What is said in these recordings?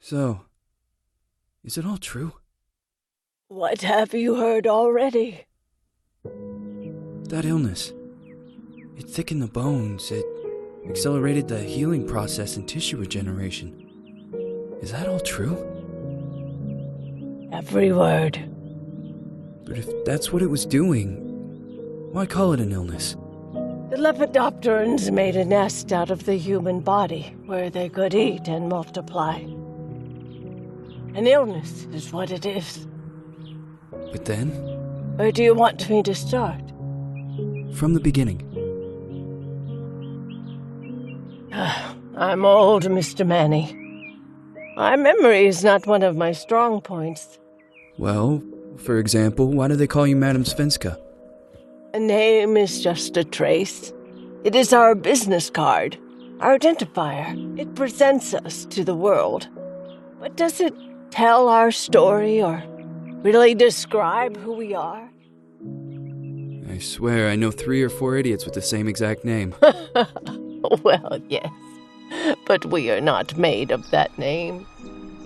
So, is it all true? What have you heard already? That illness. It thickened the bones. It accelerated the healing process and tissue regeneration. Is that all true? Every word. But if that's what it was doing, why call it an illness? The Lepidopterans made a nest out of the human body where they could eat and multiply. An illness is what it is. But then? Where do you want me to start? From the beginning. I'm old, Mr. Manny. My memory is not one of my strong points. Well, for example, why do they call you Madame Svenska? A name is just a trace. It is our business card, our identifier. It presents us to the world. But does it tell our story or really describe who we are? I swear I know 3 or 4 idiots with the same exact name. Well, yes. But we are not made of that name.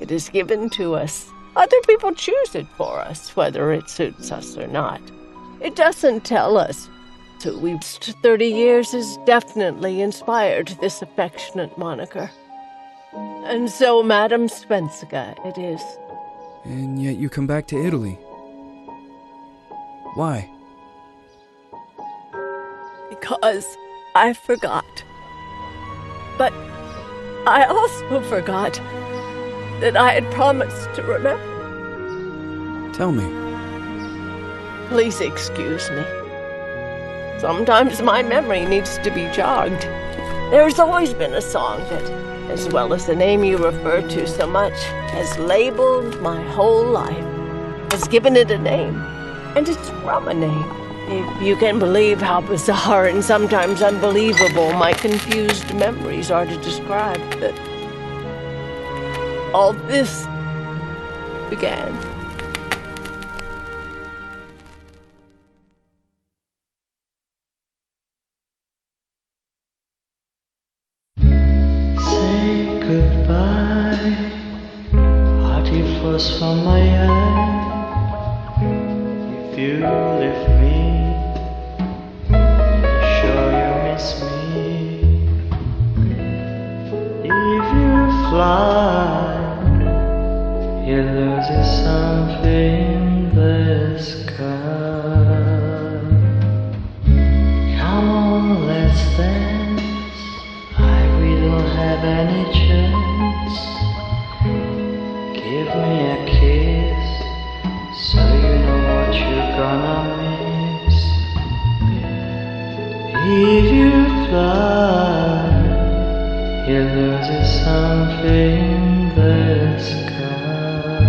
It is given to us. Other people choose it for us, whether it suits us or not. It doesn't tell us. So we've 30 years has definitely inspired this affectionate moniker. And so Madame Svenska it is. And yet you come back to Italy. Why? Because I forgot. But I also forgot that I had promised to remember. Tell me. Please excuse me. Sometimes my memory needs to be jogged. There's always been a song that, as well as the name you refer to so much, has labeled my whole life, has given it a name, and it's from a name. If you can believe how bizarre and sometimes unbelievable my confused memories are to describe that all this began. Say goodbye, hearty flush from my eye. If you leave me, sure you miss me. If you fly, you lose something in the sky. Come on, let's dance. We don't have any chance. Give me a kiss, so you know what you're gonna miss. If you fly, you lose something in the sky.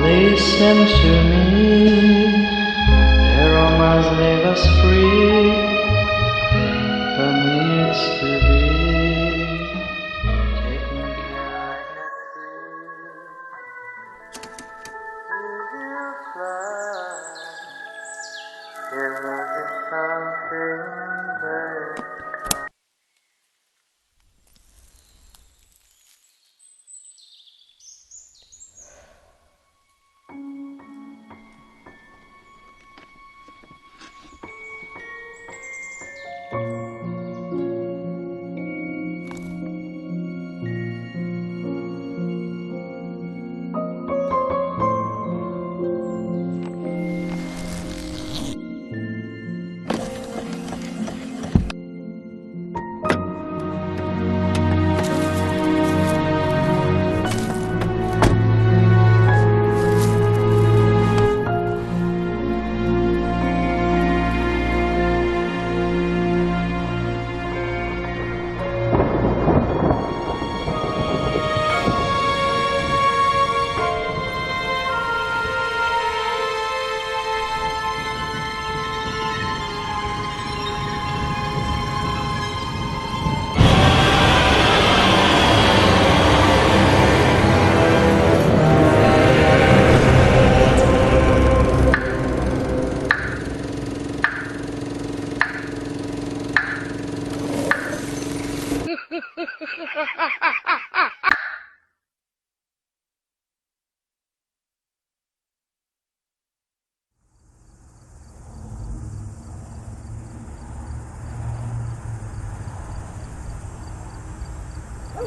Listen to me, the romance leave us free. Needs to be taken care of. If you fly, you lose something there.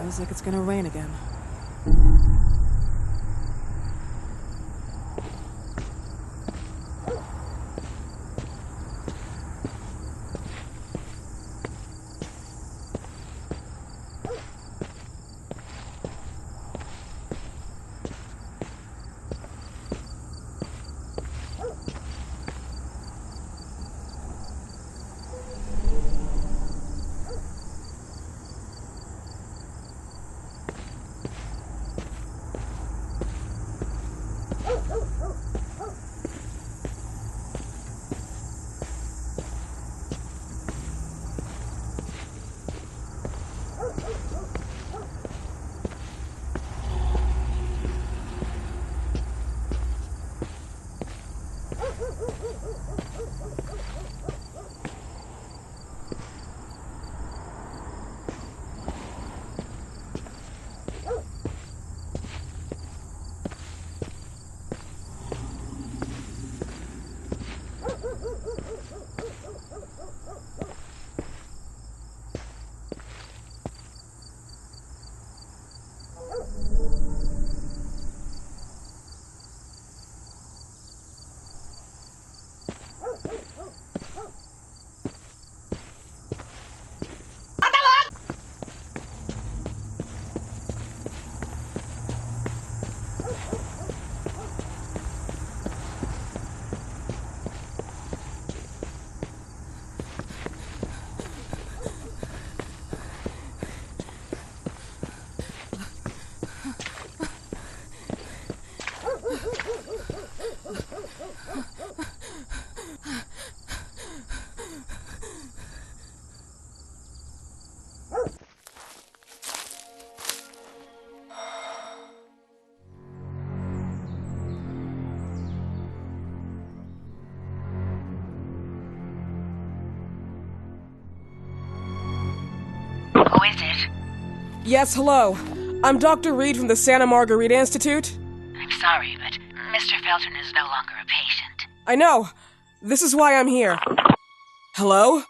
Feels like it's gonna rain again. Who is it? Yes, hello. I'm Dr. Reed from the Santa Margarita Institute. I'm sorry, but Mr. Felton is no longer a patient. I know. This is why I'm here. Hello?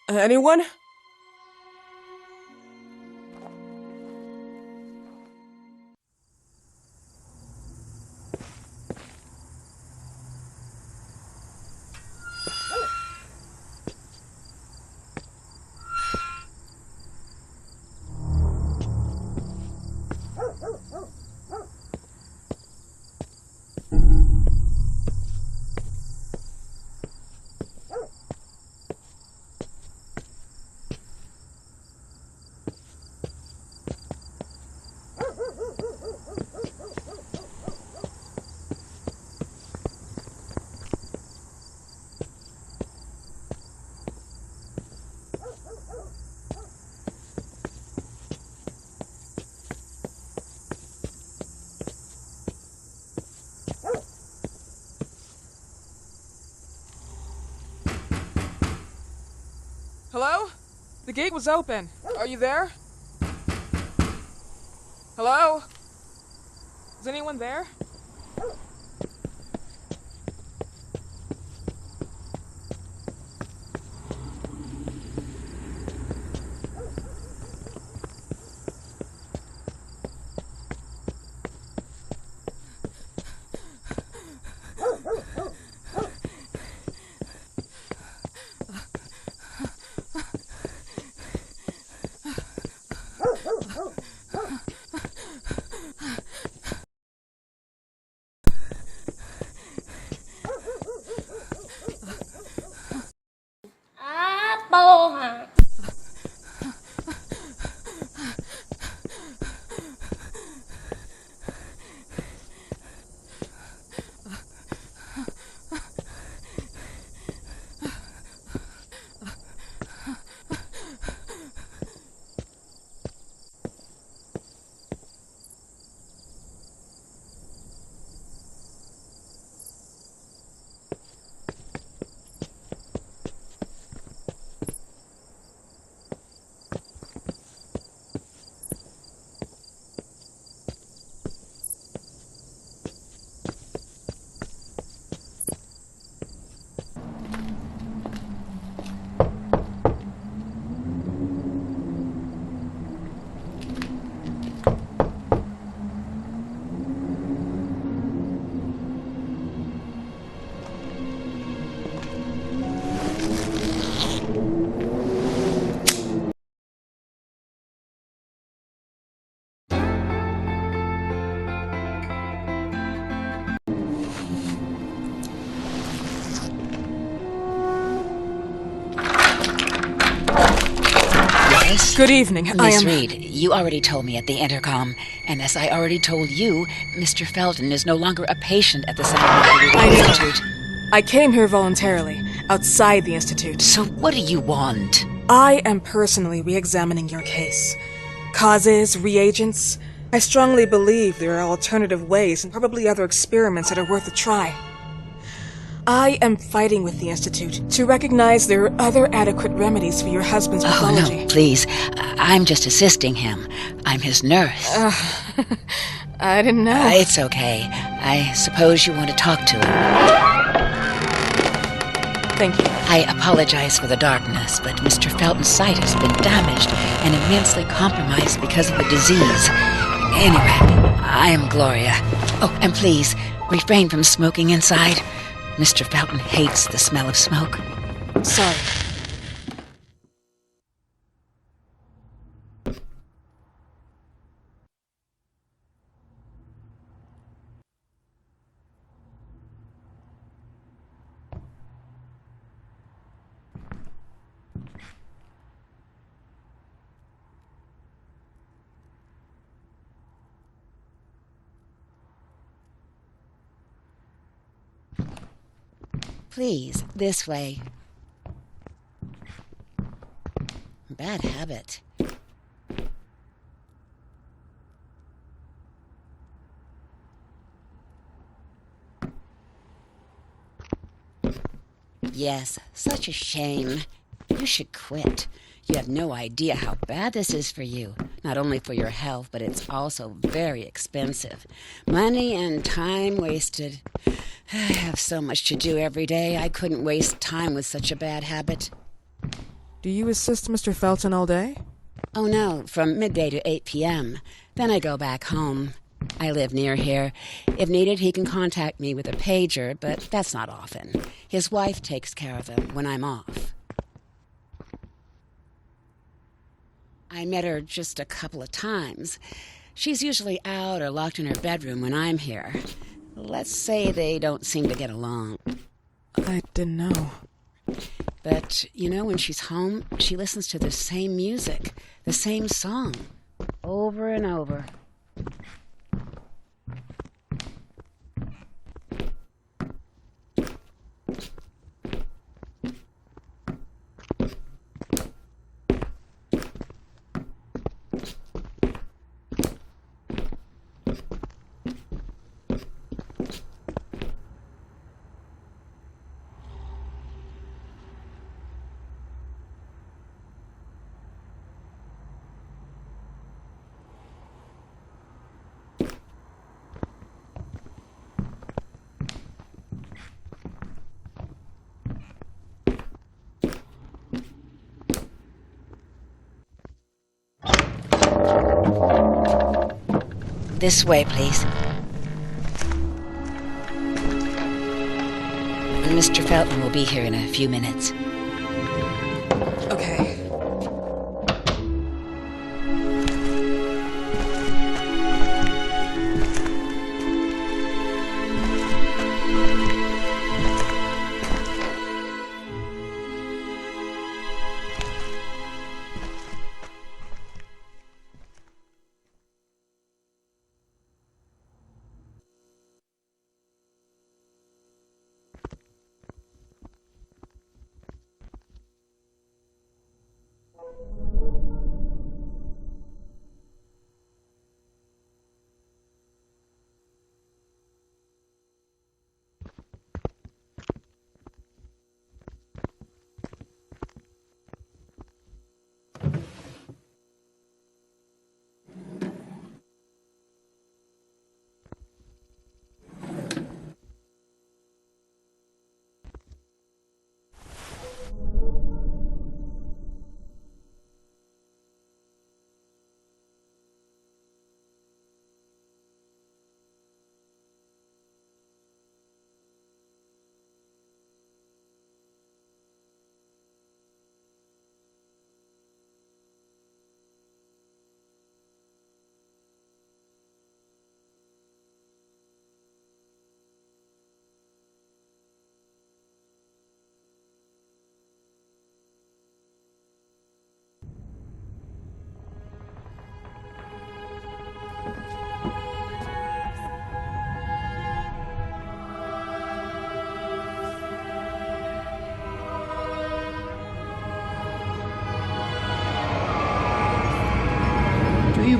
Anyone? Hello? The gate was open. Are you there? Hello? Is anyone there? Good evening. Miss Reed, you already told me at the intercom, and as I already told you, Mr. Felton is no longer a patient at the Santa Margarita Institute. I came here voluntarily, outside the Institute. So what do you want? I am personally re-examining your case. Causes, reagents. I strongly believe there are alternative ways and probably other experiments that are worth a try. I am fighting with the Institute to recognize there are other adequate remedies for your husband's pathology. Oh, no, please. I'm just assisting him. I'm his nurse. I didn't know. It's okay. I suppose you want to talk to him. Thank you. I apologize for the darkness, but Mr. Felton's sight has been damaged and immensely compromised because of the disease. Anyway, I am Gloria. Oh, and please, refrain from smoking inside. Mr. Felton hates the smell of smoke. Sorry. Please, this way. Bad habit. Yes, such a shame. You should quit. You have no idea how bad this is for you. Not only for your health, but it's also very expensive. Money and time wasted. I have so much to do every day. I couldn't waste time with such a bad habit. Do you assist Mr. Felton all day? Oh, no, from midday to 8 p.m. Then I go back home. I live near here. If needed, he can contact me with a pager, but that's not often. His wife takes care of him when I'm off. I met her just a couple of times. She's usually out or locked in her bedroom when I'm here. Let's say they don't seem to get along. I didn't know. But, you know, when she's home, she listens to the same music, the same song, over and over. This way, please. Mr. Felton will be here in a few minutes. Okay.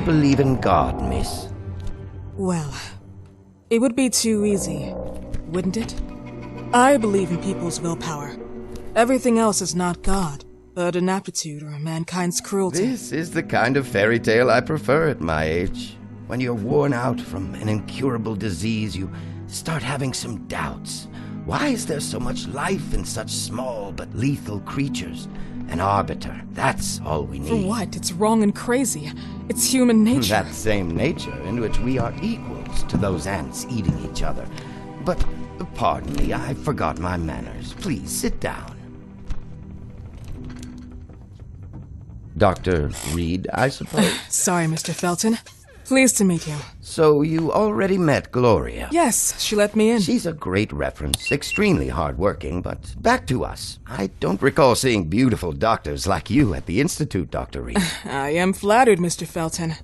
believe in God, miss? Well, it would be too easy, wouldn't it? I believe in people's willpower. Everything else is not God, but an aptitude or mankind's cruelty. This is the kind of fairy tale I prefer at my age. When you're worn out from an incurable disease, you start having some doubts. Why is there so much life in such small but lethal creatures? An arbiter, that's all we need. For what? It's wrong and crazy. It's human nature. That same nature in which we are equals to those ants eating each other. But, pardon me, I forgot my manners. Please, sit down. Dr. Reed, I suppose? Sorry, Mr. Felton. Pleased to meet you. So you already met Gloria? Yes, she let me in. She's a great reference, extremely hardworking, but back to us. I don't recall seeing beautiful doctors like you at the Institute, Dr. Reed. I am flattered, Mr. Felton.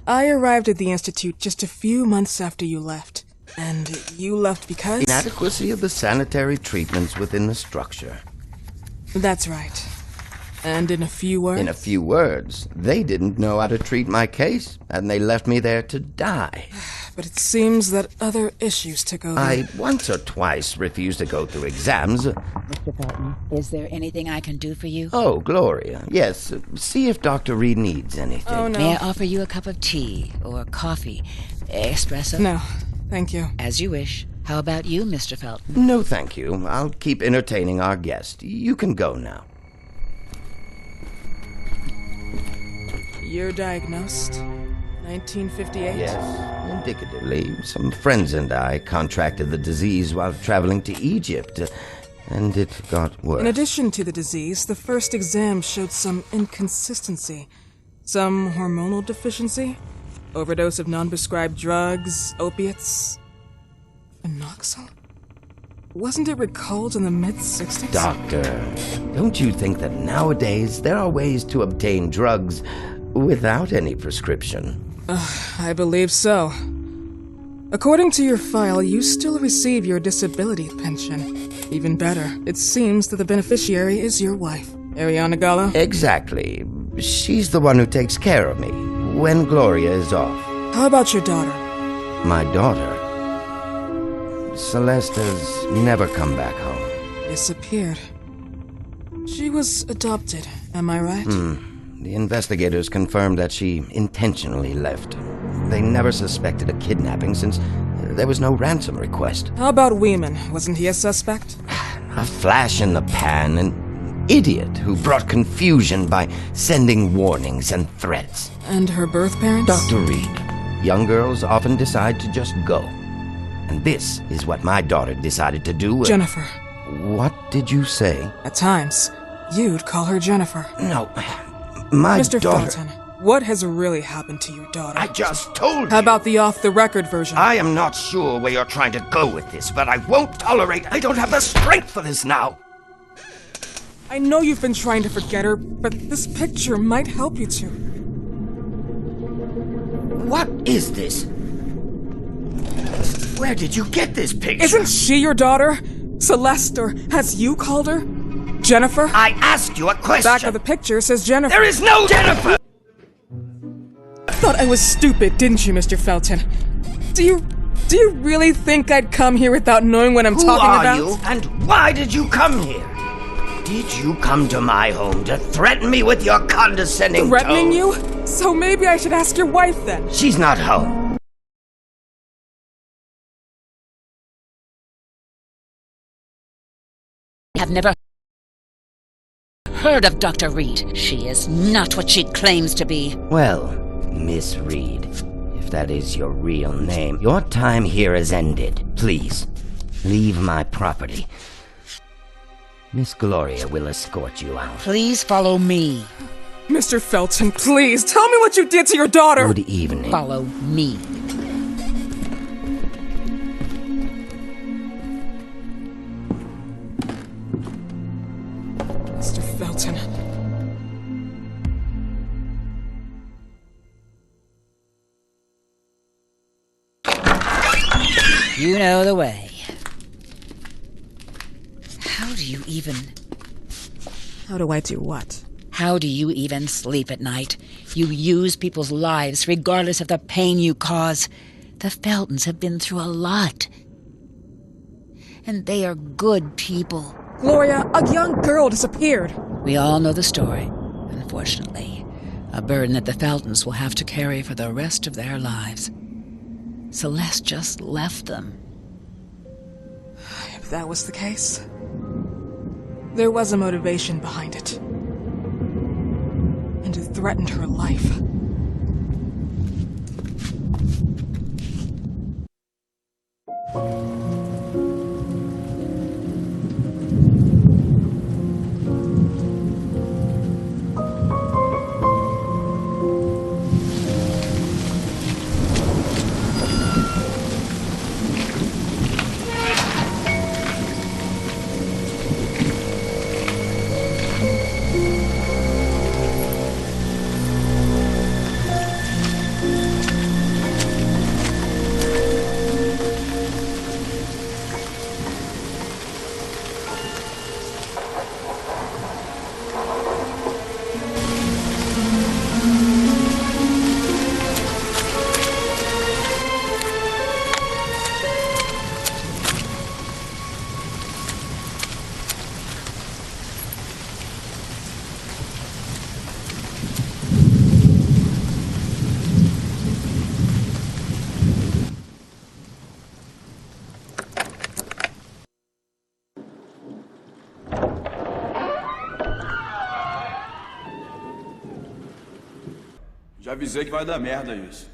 I arrived at the Institute just a few months after you left. And you left because? Inadequacy of the sanitary treatments within the structure. That's right. And in a few words? In a few words, they didn't know how to treat my case, and they left me there to die. But it seems that other issues took over. I once or twice refused to go through exams. Mr. Felton, is there anything I can do for you? Oh, Gloria, yes. See if Dr. Reed needs anything. Oh, no. May I offer you a cup of tea or coffee? Espresso? No, thank you. As you wish. How about you, Mr. Felton? No, thank you. I'll keep entertaining our guest. You can go now. You're diagnosed? 1958? Yes, indicatively. Some friends and I contracted the disease while traveling to Egypt, and it got worse. In addition to the disease, the first exam showed some inconsistency. Some hormonal deficiency? Overdose of non-prescribed drugs, opiates? Phenoxyl? Wasn't it recalled in the mid-60s? Doctor, don't you think that nowadays there are ways to obtain drugs without any prescription? I believe so. According to your file, you still receive your disability pension. Even better, it seems that the beneficiary is your wife, Ariana Gallo. Exactly. She's the one who takes care of me when Gloria is off. How about your daughter? My daughter? Celeste has never come back home. Disappeared. She was adopted, am I right? The investigators confirmed that she intentionally left. They never suspected a kidnapping since there was no ransom request. How about Weeman? Wasn't he a suspect? A flash in the pan, an idiot who brought confusion by sending warnings and threats. And her birth parents? Dr. Reed, young girls often decide to just go. And this is what my daughter decided to do. Jennifer. What did you say? At times, you'd call her Jennifer. No, my Mr. daughter... Felton, what has really happened to your daughter? I just told you. How about the off-the-record version? I am not sure where you're trying to go with this, but I won't tolerate... I don't have the strength for this now. I know you've been trying to forget her, but this picture might help you to. What is this? Where did you get this picture? Isn't she your daughter? Celeste, or as you called her? Jennifer? I asked you a question. Back of the picture says Jennifer. There is no Jennifer! Thought I was stupid, didn't you, Mr. Felton? Do you really think I'd come here without knowing what I'm talking about? Who are you, and why did you come here? Did you come to my home to threaten me with your condescending Threatening tone? you? So maybe I should ask your wife then. She's not home. I've never heard of Dr. Reed. She is not what she claims to be. Well, Miss Reed, if that is your real name, your time here has ended. Please, leave my property. Miss Gloria will escort you out. Please follow me. Mr. Felton, please, tell me what you did to your daughter! Good evening. Follow me. Mr. Felton. You know the way. How do you even How do I do what? How do you even sleep at night? You use people's lives regardless of the pain you cause. The Feltons have been through a lot. And they are good people. Gloria, a young girl disappeared. We all know the story, unfortunately. A burden that the Feltons will have to carry for the rest of their lives. Celeste just left them. If that was the case, there was a motivation behind it. And it threatened her life. Já avisei que vai dar merda isso.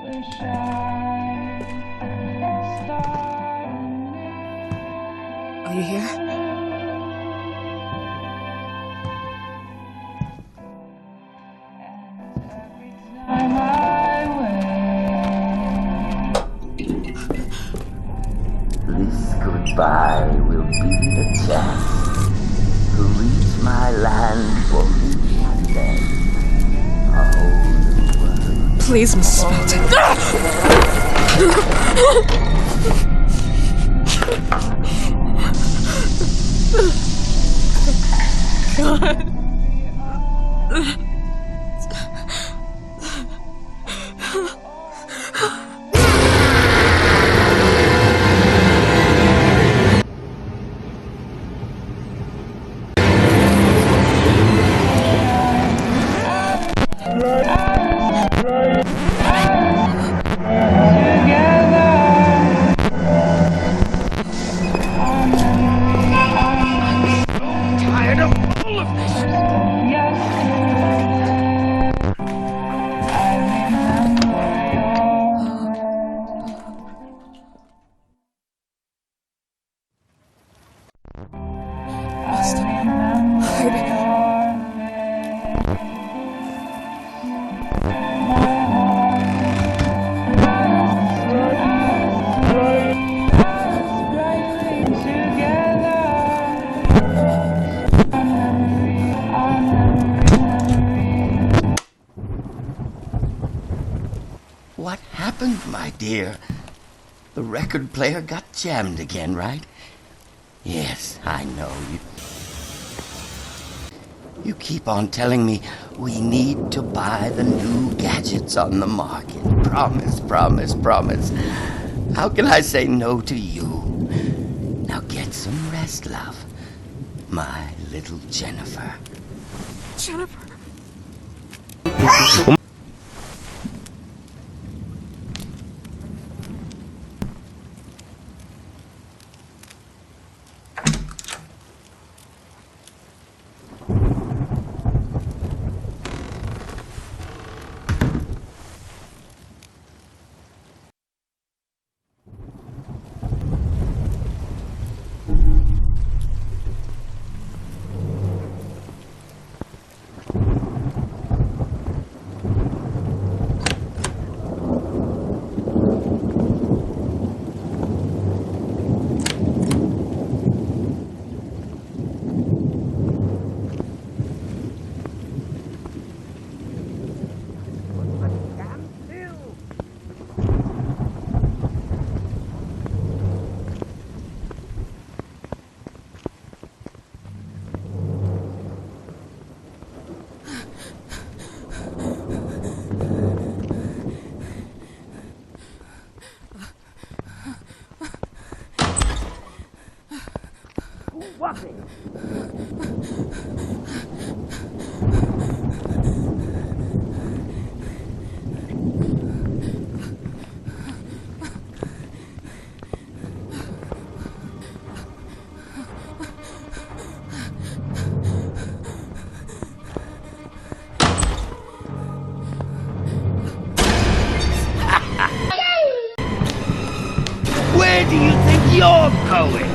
Are you here? This goodbye will be the chance to reach my land for me and then a whole new world. Please, Mrs. Felton. God. What happened, my dear? The record player got jammed again, right? Yes, I know. You keep on telling me we need to buy the new gadgets on the market. Promise, promise, promise. How can I say no to you? Now get some rest, love. My little Jennifer. Jennifer. Where do you think you're going?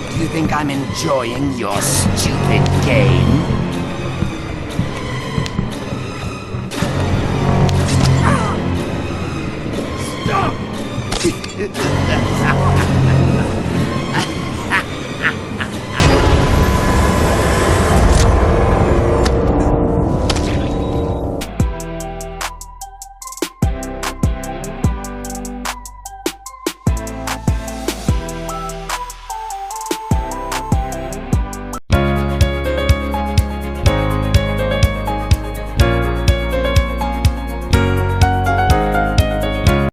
Do you think I'm enjoying your stupid game? Stop!